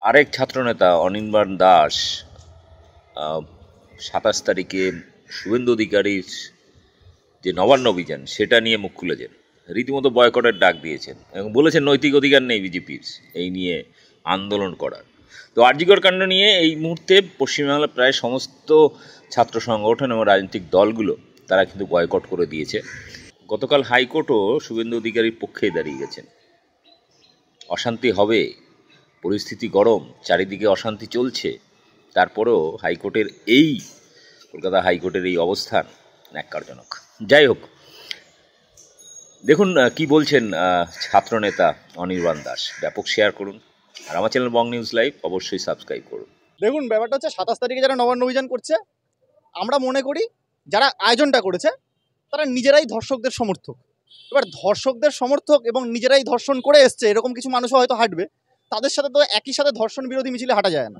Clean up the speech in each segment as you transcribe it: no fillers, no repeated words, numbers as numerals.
আরেক ছাত্রনেতা অনির্বাণ দাস 27 তারিখে শুভেন্দু অধিকারীর যে নবান্ন অভিযান সেটা নিয়ে মুখ খুলেছেন, রীতিমতো বয়কটের ডাক দিয়েছেন এবং বলেছেন নৈতিক অধিকার নেই বিজেপির এই নিয়ে আন্দোলন করার। তো আরজিকর কাণ্ড নিয়ে এই মুহূর্তে পশ্চিমবাংলার প্রায় সমস্ত ছাত্র সংগঠন এবং রাজনৈতিক দলগুলো তারা কিন্তু বয়কট করে দিয়েছে। গতকাল হাইকোর্টও শুভেন্দু অধিকারীর পক্ষে দাঁড়িয়ে গেছেন। অশান্তি হবে, পরিস্থিতি গরম, চারিদিকে অশান্তি চলছে, তারপরেও কলকাতা হাইকোর্টের এই অবস্থান ন্যাক্কারজনক। যাই হোক, দেখুন কি বলছেন ছাত্রনেতা অনির্বাণ দাস। ব্যাপক শেয়ার করুন, আর আমার চ্যানেল বং নিউজ লাইভ অবশ্যই সাবস্ক্রাইব করুন। দেখুন, ব্যাপারটা হচ্ছে 27 তারিখে যারা নবান্ন অভিযান করছে, আমরা মনে করি যারা আয়োজনটা করেছে তারা নিজেরাই ধর্ষকদের সমর্থক। এবার ধর্ষকদের সমর্থক এবং নিজেরাই ধর্ষণ করে এসছে এরকম কিছু মানুষও হয়তো হাঁটবে, তাদের সাথে তো একই সাথে ধর্ষণ বিরোধী মিছিলে হাঁটা যায় না।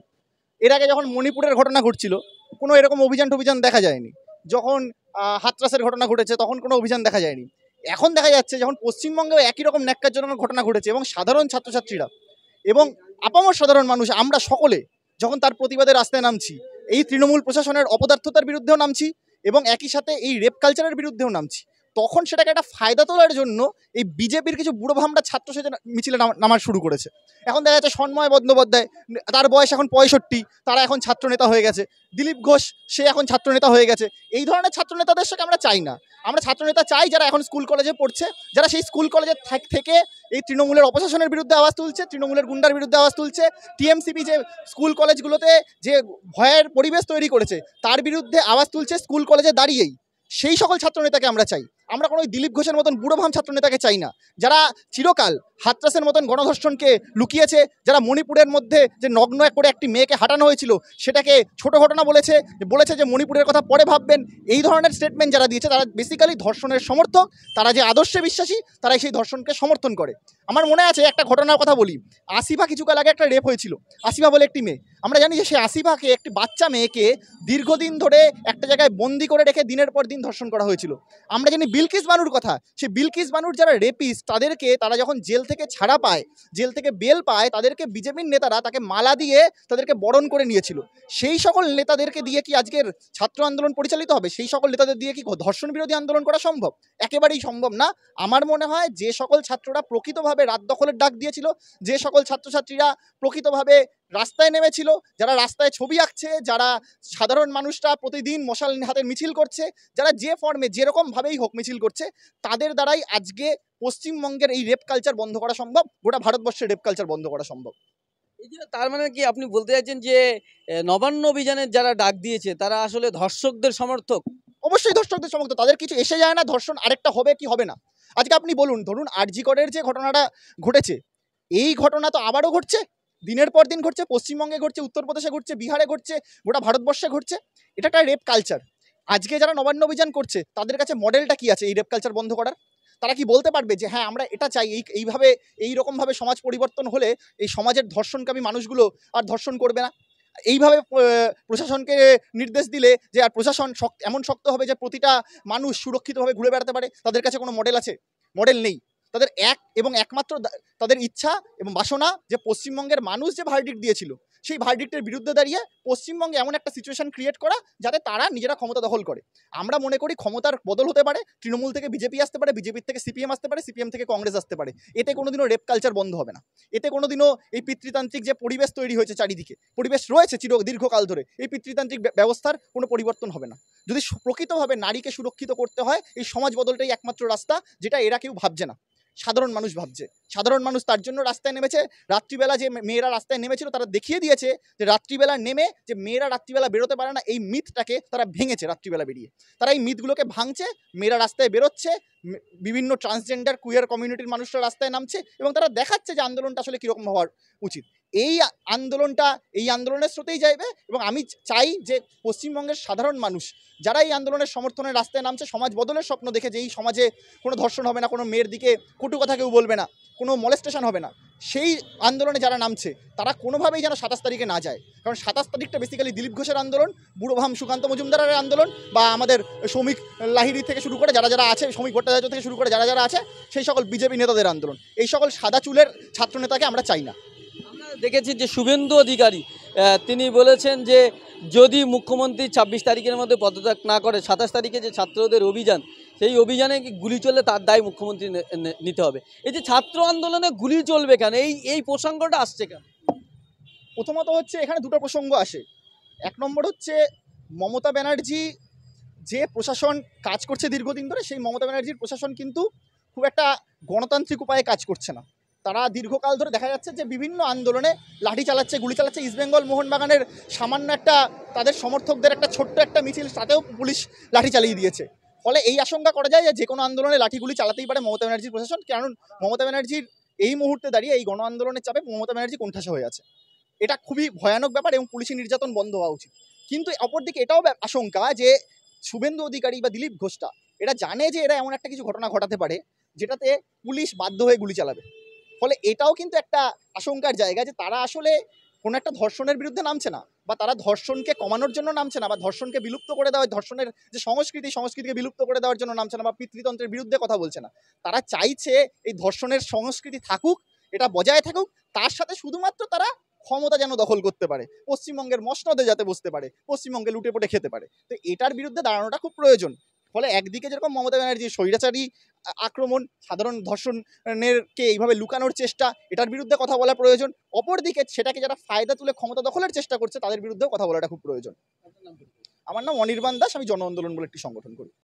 এর আগে যখন মণিপুরের ঘটনা ঘটছিল কোনো এরকম অভিযান দেখা যায়নি। যখন হাতরাসের ঘটনা ঘটেছে তখন কোনো অভিযান দেখা যায়নি। এখন দেখা যাচ্ছে যখন পশ্চিমবঙ্গেও একই রকম ন্যাক্কারজনক ঘটনা ঘটেছে এবং সাধারণ ছাত্রছাত্রীরা এবং আপামর সাধারণ মানুষ আমরা সকলে যখন তার প্রতিবাদে রাস্তায় নামছি, এই তৃণমূল প্রশাসনের অপদার্থতার বিরুদ্ধেও নামছি এবং একই সাথে এই রেপ কালচারের বিরুদ্ধেও নামছি, তখন সেটাকে একটা ফায়দা তোলার জন্য এই বিজেপির কিছু বুড়ো ভামরা ছাত্র সেজে মিছিলে নামা শুরু করেছে। এখন দেখা যাচ্ছে সন্ময় বন্দ্যোপাধ্যায়, তার বয়স এখন 65, তারা এখন ছাত্রনেতা হয়ে গেছে। দিলীপ ঘোষ, সে এখন ছাত্রনেতা হয়ে গেছে। এই ধরনের ছাত্রনেতাদের সাথে আমরা চাই না। আমরা ছাত্রনেতা চাই যারা এখন স্কুল কলেজে পড়ছে, যারা সেই স্কুল কলেজে থেকে এই তৃণমূলের অপশাসনের বিরুদ্ধে আওয়াজ তুলছে, তৃণমূলের গুন্ডার বিরুদ্ধে আওয়াজ তুলছে, টিএমসিপি যে স্কুল কলেজগুলোতে যে ভয়ের পরিবেশ তৈরি করেছে তার বিরুদ্ধে আওয়াজ তুলছে স্কুল কলেজে দাঁড়িয়েই। সেই সকল ছাত্রনেতাকে আমরা চাই। আমরা কোনো দিলীপ ঘোষের মতন বুড়োভাম ছাত্রনেতাকে চাই না, যারা চিরকাল হাতরাসের মতন গণধর্ষণকে লুকিয়েছে, যারা মণিপুরের মধ্যে যে নগ্ন করে একটি মেয়েকে হাঁটানো হয়েছিল সেটাকে ছোট ঘটনা বলেছে যে মণিপুরের কথা পরে ভাববেন। এই ধরনের স্টেটমেন্ট যারা দিয়েছে তারা বেসিক্যালি ধর্ষণের সমর্থক। তারা যে আদর্শে বিশ্বাসী তারা সেই ধর্ষণকে সমর্থন করে। আমার মনে আছে একটা ঘটনার কথা বলি। আসিফা কিছুকাল আগে একটা রেপ হয়েছিল, আসিফা বলে একটি মেয়ে। আমরা জানি যে সেই আসিফাকে, একটি বাচ্চা মেয়েকে দীর্ঘদিন ধরে একটা জায়গায় বন্দি করে রেখে দিনের পর দিন ধর্ষণ করা হয়েছিল। আমরা জানি বিলকিস বানুর কথা। সেই বিলকিস বানুর যারা রেপিস্ট তারা যখন জেল থেকে ছাড়া পায়, জেল থেকে বেল পায়, তাদেরকে বিজেপির নেতারা তাকে মালা দিয়ে তাদেরকে বরণ করে নিয়েছিল। সেই সকল নেতাদেরকে দিয়ে কি আজকের ছাত্র আন্দোলন পরিচালিত হবে? সেই সকল নেতাদের দিয়ে কি ধর্ষণ বিরোধী আন্দোলন করা সম্ভব? একেবারেই সম্ভব না। আমার মনে হয় যে সকল ছাত্ররা প্রকৃতভাবে রাত দখলের ডাক দিয়েছিল, যে সকল ছাত্রছাত্রীরা প্রকৃতভাবে রাস্তায় নেমেছিল, যারা রাস্তায় ছবি আঁকছে, যারা সাধারণ মানুষরা প্রতিদিন মশাল হাতের মিছিল করছে, যারা যে ফর্মে যেরকমভাবেই হোক মিছিল করছে, তাদের দ্বারাই আজকে পশ্চিমবঙ্গের এই রেপ কালচার বন্ধ করা সম্ভব, গোটা ভারতবর্ষের রেপ কালচার বন্ধ করা সম্ভব। এই যে তার মানে কি আপনি বলতে চাইছেন যে নবান্ন অভিযানের যারা ডাক দিয়েছে তারা আসলে ধর্ষকদের সমর্থক? অবশ্যই ধর্ষকদের সমর্থক। তাদের কিছু এসে যায় না ধর্ষণ আরেকটা হবে কি হবে না? আজকে আপনি বলুন, ধরুন আরজিকরের যে ঘটনাটা ঘটেছে, এই ঘটনা তো আবারও ঘটছে, দিনের পর দিন ঘটছে। পশ্চিমবঙ্গে ঘটছে, উত্তরপ্রদেশে ঘটছে, বিহারে ঘটছে, গোটা ভারতবর্ষে ঘটছে। এটা একটা রেপ কালচার। আজকে যারা নবান্ন অভিযান করছে তাদের কাছে মডেলটা কি আছে এই রেপ কালচার বন্ধ করার? তারা কি বলতে পারবে যে হ্যাঁ আমরা এটা চাই, এইভাবে এইরকমভাবে সমাজ পরিবর্তন হলে এই সমাজের ধর্ষণকামী মানুষগুলো আর ধর্ষণ করবে না? এইভাবে প্রশাসনকে নির্দেশ দিলে যে আর প্রশাসন এমন শক্ত হবে যে প্রতিটা মানুষ সুরক্ষিতভাবে ঘুরে বেড়াতে পারে? তাদের কাছে কোনো মডেল আছে? মডেল নেই। তাদের একমাত্র তাদের ইচ্ছা এবং বাসনা যে পশ্চিমবঙ্গের মানুষ যে ভার্ডিক্ট দিয়েছিল সেই ভার্ডিক্টের বিরুদ্ধে দাঁড়িয়ে পশ্চিমবঙ্গে এমন একটা সিচুয়েশন ক্রিয়েট করা যাতে তারা নিজেরা ক্ষমতা দখল করে। আমরা মনে করি ক্ষমতার বদল হতে পারে, তৃণমূল থেকে বিজেপি আসতে পারে, বিজেপির থেকে সিপিএম আসতে পারে, সিপিএম থেকে কংগ্রেস আসতে পারে। এতে কোনোদিনও রেপ কালচার বন্ধ হবে না। এতে কোনোদিনও এই পিতৃতান্ত্রিক যে পরিবেশ তৈরি হয়েছে, চারিদিকে পরিবেশ রয়েছে দীর্ঘকাল ধরে, এই পিতৃতান্ত্রিক ব্যবস্থার কোনো পরিবর্তন হবে না। যদি প্রকৃতভাবে নারীকে সুরক্ষিত করতে হয়, এই সমাজ বদলটাই একমাত্র রাস্তা, যেটা এরা কেউ ভাবছে না, সাধারণ মানুষ ভাবছে। সাধারণ মানুষ তার জন্য রাস্তায় নেমেছে। রাত্রিবেলা যে মেয়েরা রাস্তায় নেমেছিল তারা দেখিয়ে দিয়েছে যে রাত্রিবেলা নেমে যে মেয়েরা রাত্রিবেলা বেরোতে পারে না, এই মিথটাকে তারা ভেঙেছে। রাত্রিবেলা বেরিয়ে তারা এই মিথগুলোকে ভাঙছে। মেয়েরা রাস্তায় বেরোচ্ছে, বিভিন্ন ট্রান্সজেন্ডার কুয়ার কমিউনিটির মানুষরা রাস্তায় নামছে এবং তারা দেখাচ্ছে যে আন্দোলনটা আসলে কীরকম হওয়ার উচিত। এই আন্দোলনের স্রোতেই যাইবে এবং আমি চাই যে পশ্চিমবঙ্গের সাধারণ মানুষ যারা এই আন্দোলনের সমর্থনের রাস্তায় নামছে, সমাজ বদলের স্বপ্ন দেখে যে এই সমাজে কোনো ধর্ষণ হবে না, কোনো মেয়ের দিকে কটু কথা কেউ বলবে না, কোনো মলেস্টেশন হবে না, সেই আন্দোলনে যারা নামছে তারা কোনোভাবেই যেন 27 তারিখে না যায়। কারণ 27 তারিখটা বেসিক্যালি দিলীপ ঘোষের আন্দোলন, বুড়োভাম সুকান্ত মজুমদারের আন্দোলন, বা আমাদের শ্রমিক লাহিড়ী থেকে শুরু করে যারা আছে, শ্রমিক ভট্টাচার্য থেকে শুরু করে যারা আছে, সেই সকল বিজেপি নেতাদের আন্দোলন। এই সকল সাদা চুলের ছাত্রনেতাকে আমরা চাই না। দেখেছি যে শুভেন্দু অধিকারী তিনি বলেছেন যে যদি মুখ্যমন্ত্রী ২৬ তারিখের মধ্যে পদত্যাগ না করে ২৭ তারিখে যে ছাত্রদের অভিযান, সেই অভিযানে গুলি চললে তার দায় মুখ্যমন্ত্রী নিতে হবে। এই যে ছাত্র আন্দোলনে গুলি চলবে কেন, এই প্রসঙ্গটা আসছে কেন? প্রথমত হচ্ছে এখানে দুটো প্রসঙ্গ আসে। এক নম্বর হচ্ছে মমতা ব্যানার্জি যে প্রশাসন কাজ করছে দীর্ঘদিন ধরে, সেই মমতা ব্যানার্জির প্রশাসন কিন্তু খুব একটা গণতান্ত্রিক উপায়ে কাজ করছে না। তারা দীর্ঘকাল ধরে দেখা যাচ্ছে যে বিভিন্ন আন্দোলনে লাঠি চালাচ্ছে, গুলি চালাচ্ছে। ইস্টবেঙ্গল মোহনবাগানের সামান্য একটা তাদের সমর্থকদের একটা ছোট্ট একটা মিছিল, তাতেও পুলিশ লাঠি চালিয়ে দিয়েছে। ফলে এই আশঙ্কা করা যায় যে কোনো আন্দোলনে লাঠিগুলি চালাতেই পারে মমতা ব্যানার্জির প্রশাসন, কারণ মমতা ব্যানার্জির এই মুহূর্তে দাঁড়িয়ে এই গণ আন্দোলনের চাপে মমতা ব্যানার্জি কোণঠাসা হয়ে আছে। এটা খুবই ভয়ানক ব্যাপার এবং পুলিশি নির্যাতন বন্ধ হওয়া উচিত। কিন্তু অপরদিকে এটাও আশঙ্কা যে শুভেন্দু অধিকারী বা দিলীপ ঘোষটা এরা জানে যে এরা এমন একটা কিছু ঘটনা ঘটাতে পারে যেটাতে পুলিশ বাধ্য হয়ে গুলি চালাবে। ফলে এটাও কিন্তু একটা আশঙ্কার জায়গা যে তারা আসলে কোনো একটা ধর্ষণের বিরুদ্ধে নামছে না, বা তারা ধর্ষণকে কমানোর জন্য নামছে না, বা ধর্ষণকে বিলুপ্ত করে দেওয়া, ধর্ষণের যে সংস্কৃতিকে বিলুপ্ত করে দেওয়ার জন্য নামছে না, বা পিতৃতন্ত্রের বিরুদ্ধে কথা বলছে না। তারা চাইছে এই ধর্ষণের সংস্কৃতি থাকুক, এটা বজায় থাকুক, তার সাথে শুধুমাত্র তারা ক্ষমতা যেন দখল করতে পারে, পশ্চিমবঙ্গের মসনদে যাতে বসতে পারে, পশ্চিমবঙ্গে লুটে পুটে খেতে পারে। তো এটার বিরুদ্ধে দাঁড়ানোটা খুব প্রয়োজন। ফলে একদিকে যেরকম মমতা ব্যানার্জির স্বৈরাচারী আক্রমণ, সাধারণ ধর্ষণেরকে এইভাবে লুকানোর চেষ্টা, এটার বিরুদ্ধে কথা বলা প্রয়োজন। অপরদিকে সেটাকে যারা ফায়দা তুলে ক্ষমতা দখলের চেষ্টা করছে তাদের বিরুদ্ধেও কথা বলাটা খুব প্রয়োজন। আমার নাম অনির্বাণ দাস, আমি জন আন্দোলন বলে একটি সংগঠন করি।